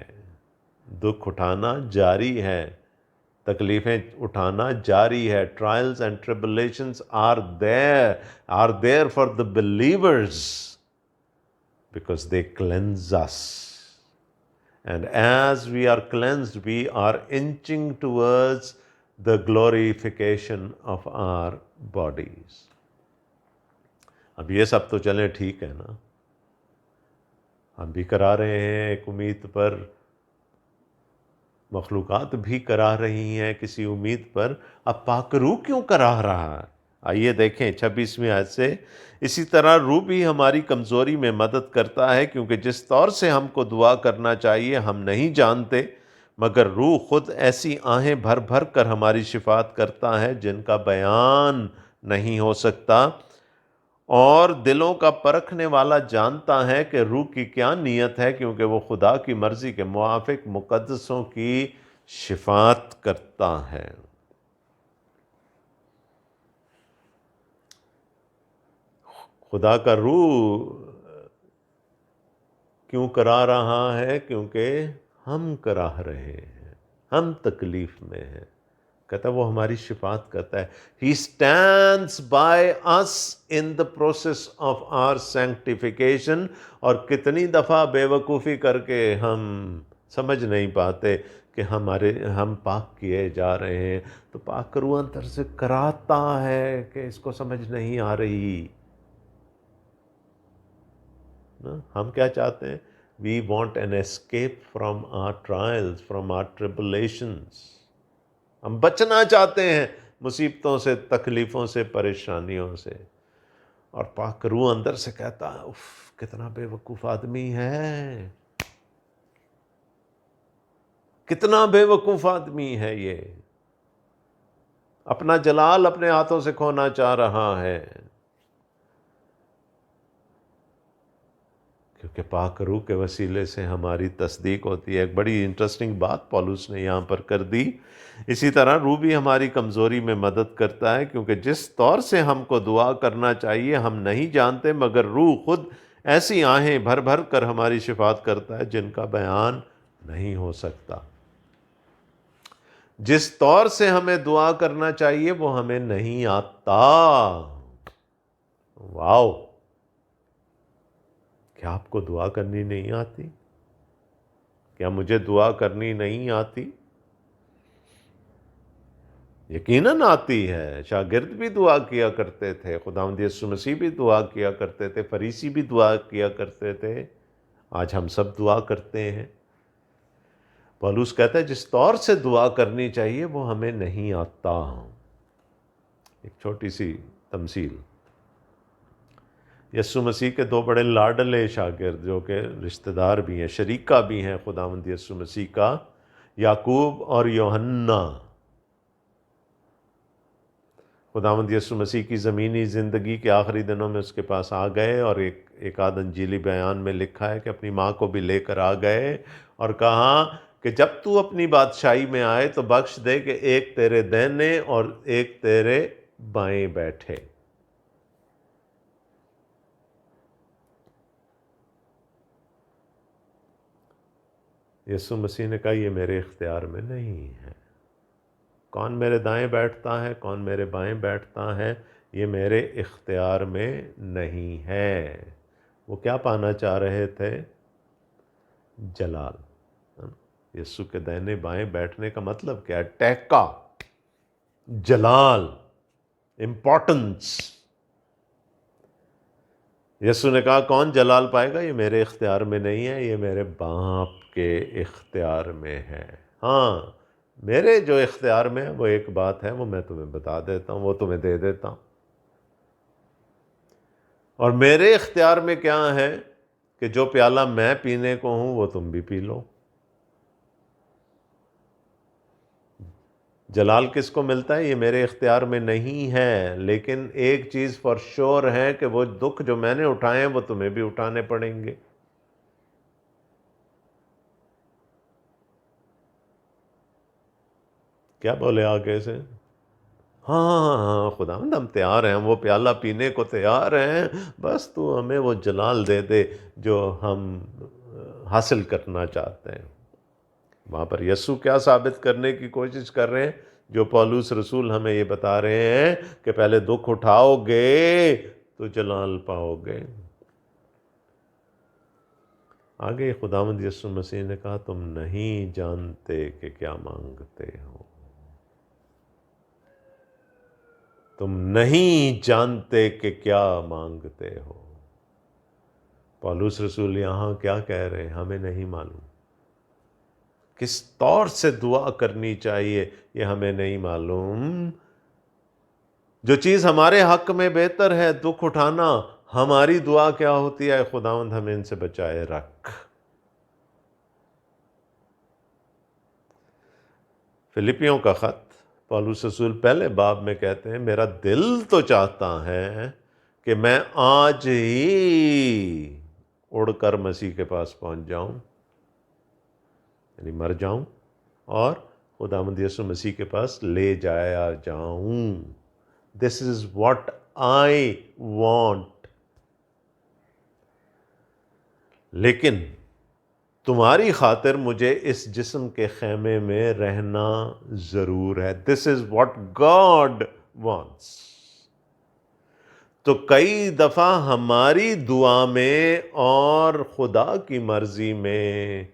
دکھ اٹھانا جاری ہے، تکلیفیں اٹھانا جاری ہے۔ Trials and tribulations are there for the believers because they cleanse us. And as we are cleansed, we are inching towards the glorification of our bodies. اب یہ سب تو چلیں ٹھیک ہے نا، ہم بھی کرا رہے ہیں ایک امید پر، مخلوقات بھی کرا رہی ہیں کسی امید پر، اب پاک روح کیوں کرا رہا ہے؟ آئیے دیکھیں 26ویں آیت سے، اسی طرح روح بھی ہماری کمزوری میں مدد کرتا ہے، کیونکہ جس طور سے ہم کو دعا کرنا چاہیے ہم نہیں جانتے، مگر روح خود ایسی آہیں بھر بھر کر ہماری شفاعت کرتا ہے جن کا بیان نہیں ہو سکتا، اور دلوں کا پرکھنے والا جانتا ہے کہ روح کی کیا نیت ہے، کیونکہ وہ خدا کی مرضی کے موافق مقدسوں کی شفاعت کرتا ہے۔ خدا کا روح کیوں کرا رہا ہے؟ کیونکہ ہم کرا رہے ہیں، ہم تکلیف میں ہیں۔ کہتا ہے وہ ہماری شفاعت کرتا ہے۔ He stands by us in the process of our sanctification۔ اور کتنی دفعہ بے وقوفی کر کے ہم سمجھ نہیں پاتے کہ ہم پاک کیے جا رہے ہیں، تو پاک روح اندر سے کراتا ہے کہ اس کو سمجھ نہیں آ رہی۔ ہم کیا چاہتے ہیں؟ We want an escape from our trials, from our tribulations۔ ہم بچنا چاہتے ہیں مصیبتوں سے، تکلیفوں سے، پریشانیوں سے، اور پاک روح اندر سے کہتا ہے اف کتنا بے وقوف آدمی ہے، کتنا بے وقوف آدمی ہے یہ، اپنا جلال اپنے ہاتھوں سے کھونا چاہ رہا ہے۔ کیونکہ پاک روح کے وسیلے سے ہماری تصدیق ہوتی ہے۔ ایک بڑی انٹرسٹنگ بات پولس نے یہاں پر کر دی، اسی طرح روح بھی ہماری کمزوری میں مدد کرتا ہے، کیونکہ جس طور سے ہم کو دعا کرنا چاہیے ہم نہیں جانتے، مگر روح خود ایسی آہیں بھر بھر کر ہماری شفاعت کرتا ہے جن کا بیان نہیں ہو سکتا۔ جس طور سے ہمیں دعا کرنا چاہیے وہ ہمیں نہیں آتا۔ واو! کیا آپ کو دعا کرنی نہیں آتی؟ کیا مجھے دعا کرنی نہیں آتی؟ یقیناً آتی ہے۔ شاگرد بھی دعا کیا کرتے تھے، خداوند یسوع مسیح بھی دعا کیا کرتے تھے، فریسی بھی دعا کیا کرتے تھے، آج ہم سب دعا کرتے ہیں۔ پولس کہتا ہے جس طور سے دعا کرنی چاہیے وہ ہمیں نہیں آتا۔ ایک چھوٹی سی تمثیل، یسوع مسیح کے دو بڑے لاڈلے شاگرد جو کہ رشتہ دار بھی ہیں، شریکہ بھی ہیں خداوند یسوع مسیح کا، یعقوب اور یوحنا۔ خداوند یسوع مسیح کی زمینی زندگی کے آخری دنوں میں اس کے پاس آ گئے، اور ایک آدھ انجیلی بیان میں لکھا ہے کہ اپنی ماں کو بھی لے کر آ گئے اور کہا کہ جب تو اپنی بادشاہی میں آئے تو بخش دے کہ ایک تیرے دائیں اور ایک تیرے بائیں بیٹھے۔ یسوع مسیح نے کہا یہ میرے اختیار میں نہیں ہے، کون میرے دائیں بیٹھتا ہے کون میرے بائیں بیٹھتا ہے یہ میرے اختیار میں نہیں ہے۔ وہ کیا پانا چاہ رہے تھے؟ جلال۔ یسوع کے دائیں بائیں بیٹھنے کا مطلب کیا ہے؟ ٹیکا، جلال، امپورٹنس. یسوع نے کہا کون جلال پائے گا؟ یہ میرے اختیار میں نہیں ہے، یہ میرے باپ کے اختیار میں ہے. ہاں، میرے جو اختیار میں ہے وہ ایک بات ہے، وہ میں تمہیں بتا دیتا ہوں، وہ تمہیں دے دیتا ہوں. اور میرے اختیار میں کیا ہے کہ جو پیالہ میں پینے کو ہوں وہ تم بھی پی لو. جلال کس کو ملتا ہے؟ یہ میرے اختیار میں نہیں ہے، لیکن ایک چیز فار شور ہے کہ وہ دکھ جو میں نے اٹھائے ہیں وہ تمہیں بھی اٹھانے پڑیں گے. کیا بولے آگے سے؟ ہاں ہاں ہاں، خداوند ہم تیار ہیں، ہم وہ پیالہ پینے کو تیار ہیں، بس تو ہمیں وہ جلال دے دے جو ہم حاصل کرنا چاہتے ہیں. وہاں پر یسوع کیا ثابت کرنے کی کوشش کر رہے ہیں؟ جو پولس رسول ہمیں یہ بتا رہے ہیں کہ پہلے دکھ اٹھاؤ گے تو جلال پاؤ گے. آگے خداوند یسوع مسیح نے کہا تم نہیں جانتے کہ کیا مانگتے ہو. تم نہیں جانتے کہ کیا مانگتے ہو. پولس رسول یہاں کیا کہہ رہے ہیں؟ ہمیں نہیں معلوم. کس طور سے دعا کرنی چاہیے یہ ہمیں نہیں معلوم. جو چیز ہمارے حق میں بہتر ہے، دکھ اٹھانا، ہماری دعا کیا ہوتی ہے؟ خداوند ہمیں ان سے بچائے رکھ. فلپیوں کا خط پولس رسول پہلے باب میں کہتے ہیں میرا دل تو چاہتا ہے کہ میں آج ہی اڑ کر مسیح کے پاس پہنچ جاؤں، یعنی مر جاؤں اور خداوند یسوع مسیح کے پاس لے جایا جاؤں. دس از واٹ آئی وانٹ. لیکن تمہاری خاطر مجھے اس جسم کے خیمے میں رہنا ضرور ہے. دس از واٹ گاڈ وانٹس. تو کئی دفعہ ہماری دعا میں اور خدا کی مرضی میں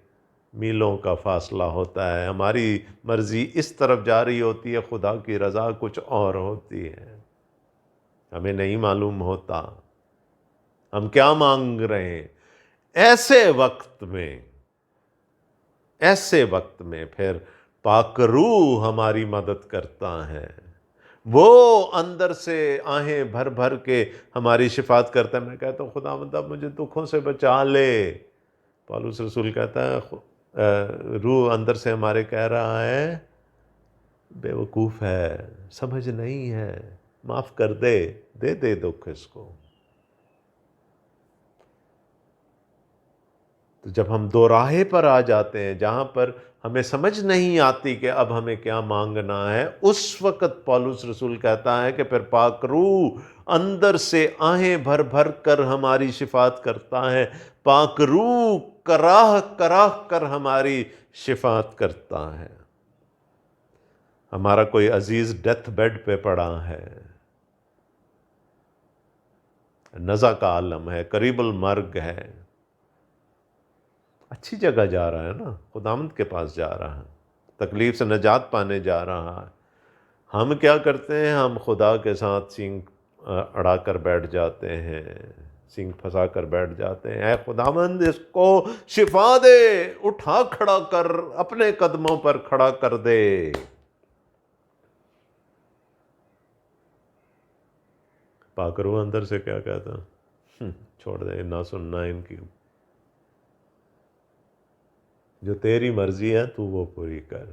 میلوں کا فاصلہ ہوتا ہے. ہماری مرضی اس طرف جا رہی ہوتی ہے، خدا کی رضا کچھ اور ہوتی ہے. ہمیں نہیں معلوم ہوتا ہم کیا مانگ رہے ہیں. ایسے وقت میں پھر پاک روح ہماری مدد کرتا ہے. وہ اندر سے آہیں بھر بھر کے ہماری شفاعت کرتا ہے. میں کہتا ہوں خداوند اب مجھے دکھوں سے بچا لے. پولس رسول کہتا ہے روح اندر سے ہمارے کہہ رہا ہے بے وقوف ہے، سمجھ نہیں ہے، معاف کر دے، دے دے دکھ اس کو. تو جب ہم دو راہے پر آ جاتے ہیں جہاں پر ہمیں سمجھ نہیں آتی کہ اب ہمیں کیا مانگنا ہے، اس وقت پولس رسول کہتا ہے کہ پھر پاک روح اندر سے آہیں بھر بھر کر ہماری شفاعت کرتا ہے. پاک روح کراہ کراہ کر ہماری شفاعت کرتا ہے. ہمارا کوئی عزیز ڈیتھ بیڈ پہ پڑا ہے، نزع کا عالم ہے، قریب المرگ ہے، اچھی جگہ جا رہا ہے نا، خداوند کے پاس جا رہا ہے، تکلیف سے نجات پانے جا رہا ہے. ہم کیا کرتے ہیں؟ ہم خدا کے ساتھ سینگ اڑا کر بیٹھ جاتے ہیں، سینگ پھنسا کر بیٹھ جاتے ہیں. اے خداوند اس کو شفا دے، اٹھا کھڑا کر، اپنے قدموں پر کھڑا کر دے. پاک روح اندر سے کیا کہتا؟ چھوڑ دے، نہ سننا ان کی، جو تیری مرضی ہے تو وہ پوری کر.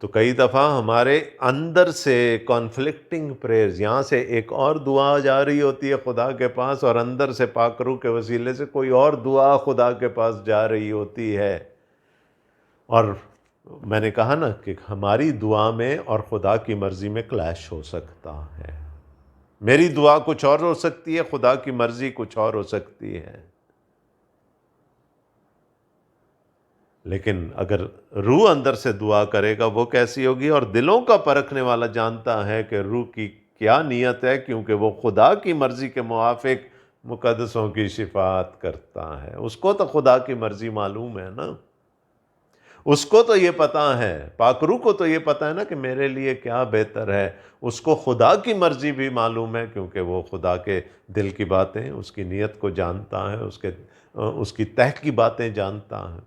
تو کئی دفعہ ہمارے اندر سے کانفلکٹنگ پریئرز، یہاں سے ایک اور دعا جا رہی ہوتی ہے خدا کے پاس، اور اندر سے پاک روح کے وسیلے سے کوئی اور دعا خدا کے پاس جا رہی ہوتی ہے. اور میں نے کہا نا کہ ہماری دعا میں اور خدا کی مرضی میں کلیش ہو سکتا ہے. میری دعا کچھ اور ہو سکتی ہے، خدا کی مرضی کچھ اور ہو سکتی ہے. لیکن اگر روح اندر سے دعا کرے گا وہ کیسی ہوگی؟ اور دلوں کا پرکھنے والا جانتا ہے کہ روح کی کیا نیت ہے، کیونکہ وہ خدا کی مرضی کے موافق مقدسوں کی شفاعت کرتا ہے. اس کو تو خدا کی مرضی معلوم ہے نا. اس کو تو یہ پتا ہے، پاک روح کو تو یہ پتا ہے نا کہ میرے لیے کیا بہتر ہے. اس کو خدا کی مرضی بھی معلوم ہے، کیونکہ وہ خدا کے دل کی باتیں، اس کی نیت کو جانتا ہے، اس کی تہ کی باتیں جانتا ہے.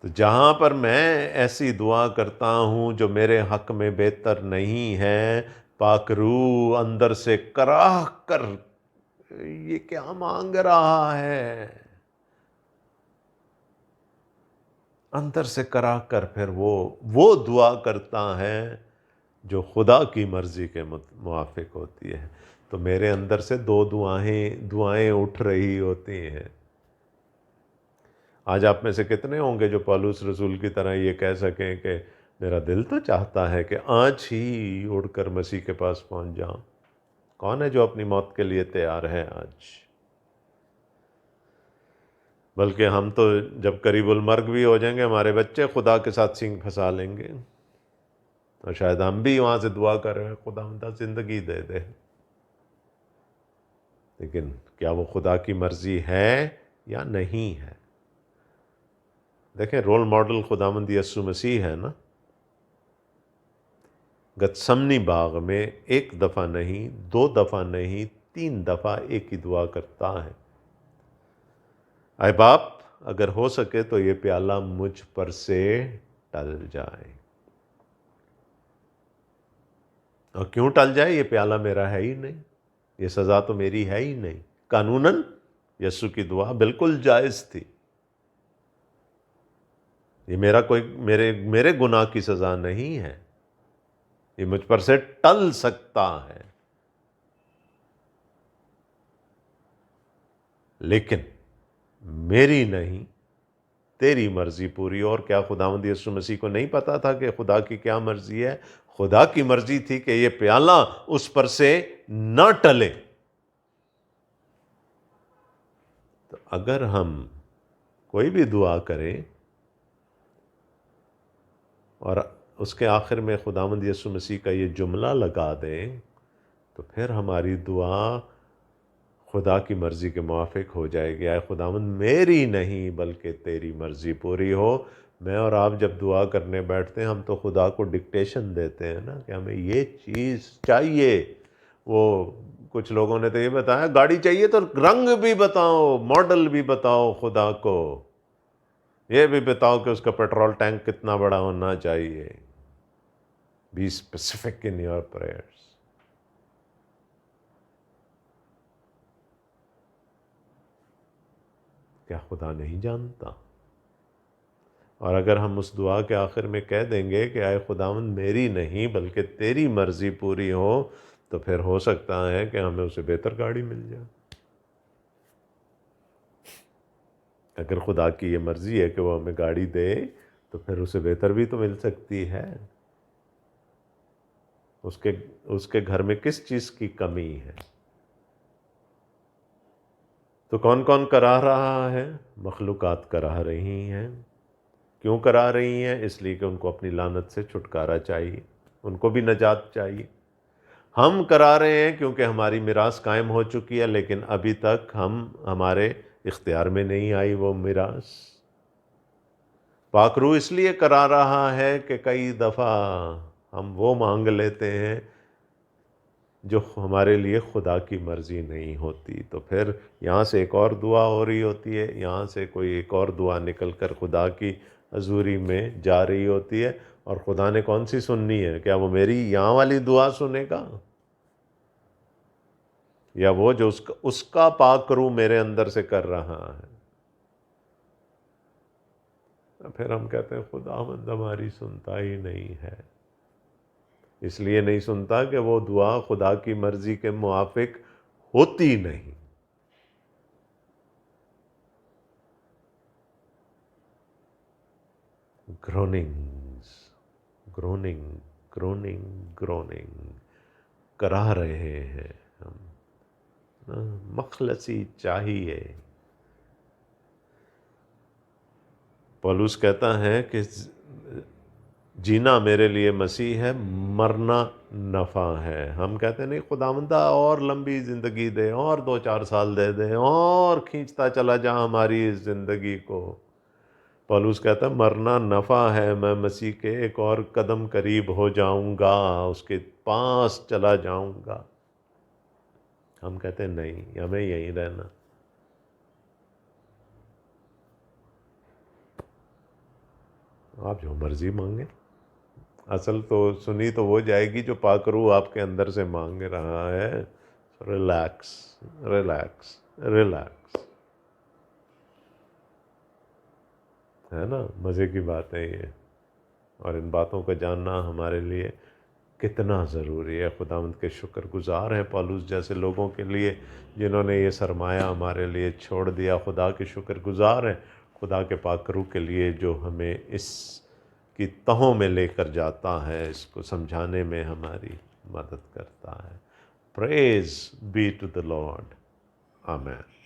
تو جہاں پر میں ایسی دعا کرتا ہوں جو میرے حق میں بہتر نہیں ہے، پاک روح اندر سے کراہ کر یہ کیا مانگ رہا ہے، اندر سے کراہ کر پھر وہ دعا کرتا ہے جو خدا کی مرضی کے موافق ہوتی ہے. تو میرے اندر سے دو دعائیں اٹھ رہی ہوتی ہیں. آج آپ میں سے کتنے ہوں گے جو پالوس رسول کی طرح یہ کہہ سکیں کہ میرا دل تو چاہتا ہے کہ آج ہی اڑ کر مسیح کے پاس پہنچ جاؤں. کون ہے جو اپنی موت کے لیے تیار ہے آج؟ بلکہ ہم تو جب قریب المرگ بھی ہو جائیں گے، ہمارے بچے خدا کے ساتھ سینگ پھنسا لیں گے، اور شاید ہم بھی وہاں سے دعا کر رہے ہیں خدا مدد زندگی دے دے. لیکن کیا وہ خدا کی مرضی ہے یا نہیں ہے؟ دیکھیں، رول ماڈل خداوند یسوع مسیح ہے نا. گتسمنی باغ میں ایک دفعہ نہیں، دو دفعہ نہیں، 3 دفعہ ایک ہی دعا کرتا ہے، اے باپ اگر ہو سکے تو یہ پیالہ مجھ پر سے ٹل جائے. اور کیوں ٹل جائے؟ یہ پیالہ میرا ہے ہی نہیں، یہ سزا تو میری ہے ہی نہیں. قانوناً یسوع کی دعا بالکل جائز تھی. یہ میرے گناہ کی سزا نہیں ہے، یہ مجھ پر سے ٹل سکتا ہے. لیکن میری نہیں، تیری مرضی پوری. اور کیا خداوند یسوع مسیح کو نہیں پتا تھا کہ خدا کی کیا مرضی ہے؟ خدا کی مرضی تھی کہ یہ پیالہ اس پر سے نہ ٹلے. تو اگر ہم کوئی بھی دعا کریں اور اس کے آخر میں خداوند یسوع مسیح کا یہ جملہ لگا دیں، تو پھر ہماری دعا خدا کی مرضی کے موافق ہو جائے گی. اے خداوند میری نہیں بلکہ تیری مرضی پوری ہو. میں اور آپ جب دعا کرنے بیٹھتے ہیں، ہم تو خدا کو ڈکٹیشن دیتے ہیں نا کہ ہمیں یہ چیز چاہیے. وہ کچھ لوگوں نے تو یہ بتایا گاڑی چاہیے تو رنگ بھی بتاؤ، ماڈل بھی بتاؤ خدا کو، یہ بھی بتاؤ کہ اس کا پیٹرول ٹینک کتنا بڑا ہونا چاہیے. Be specific in your prayers. کیا خدا نہیں جانتا؟ اور اگر ہم اس دعا کے آخر میں کہہ دیں گے کہ اے خداوند میری نہیں بلکہ تیری مرضی پوری ہو، تو پھر ہو سکتا ہے کہ ہمیں اسے بہتر گاڑی مل جائے. اگر خدا کی یہ مرضی ہے کہ وہ ہمیں گاڑی دے تو پھر اسے بہتر بھی تو مل سکتی ہے. اس کے گھر میں کس چیز کی کمی ہے؟ تو کون کون کرا رہا ہے؟ مخلوقات کرا رہی ہیں. کیوں کرا رہی ہیں؟ اس لیے کہ ان کو اپنی لعنت سے چھٹکارا چاہیے، ان کو بھی نجات چاہیے. ہم کرا رہے ہیں کیونکہ ہماری میراث قائم ہو چکی ہے، لیکن ابھی تک ہمارے اختیار میں نہیں آئی وہ میراث. پاک روح اس لیے کرا رہا ہے کہ کئی دفعہ ہم وہ مانگ لیتے ہیں جو ہمارے لیے خدا کی مرضی نہیں ہوتی. تو پھر یہاں سے ایک اور دعا ہو رہی ہوتی ہے، یہاں سے کوئی ایک اور دعا نکل کر خدا کی حضوری میں جا رہی ہوتی ہے. اور خدا نے کون سی سننی ہے؟ کیا وہ میری یہاں والی دعا سنے گا، یا وہ جو اس کا پاک روح میرے اندر سے کر رہا ہے؟ پھر ہم کہتے ہیں خداوند ہماری سنتا ہی نہیں ہے. اس لیے نہیں سنتا کہ وہ دعا خدا کی مرضی کے موافق ہوتی نہیں. گروننگ کرا رہے ہیں ہم. مخلصی چاہیے. پولس کہتا ہے کہ جینا میرے لیے مسیح ہے، مرنا نفع ہے. ہم کہتے ہیں نہیں خداوندہ اور لمبی زندگی دے، اور 2-4 سال دے دے، اور کھینچتا چلا جا ہماری اس زندگی کو. پولس کہتا ہے مرنا نفع ہے، میں مسیح کے ایک اور قدم قریب ہو جاؤں گا، اس کے پاس چلا جاؤں گا۔ ہم کہتے ہیں نہیں، ہمیں یہیں رہنا۔ آپ جو مرضی مانگیں، اصل تو سنی تو وہ جائے گی جو پاک روح آپ کے اندر سے مانگ رہا ہے۔ ریلیکس، ریلیکس، ریلیکس، ہے نا؟ مزے کی بات ہے یہ، اور ان باتوں کو جاننا ہمارے لیے کتنا ضروری ہے۔ خداوند کے شکر گزار ہیں پولس جیسے لوگوں کے لیے جنہوں نے یہ سرمایہ ہمارے لیے چھوڑ دیا۔ خدا کے شکر گزار ہیں خدا کے پاک روح کے لیے جو ہمیں اس کی تہوں میں لے کر جاتا ہے، اس کو سمجھانے میں ہماری مدد کرتا ہے۔ پریز بی ٹو دی لارڈ، آمین۔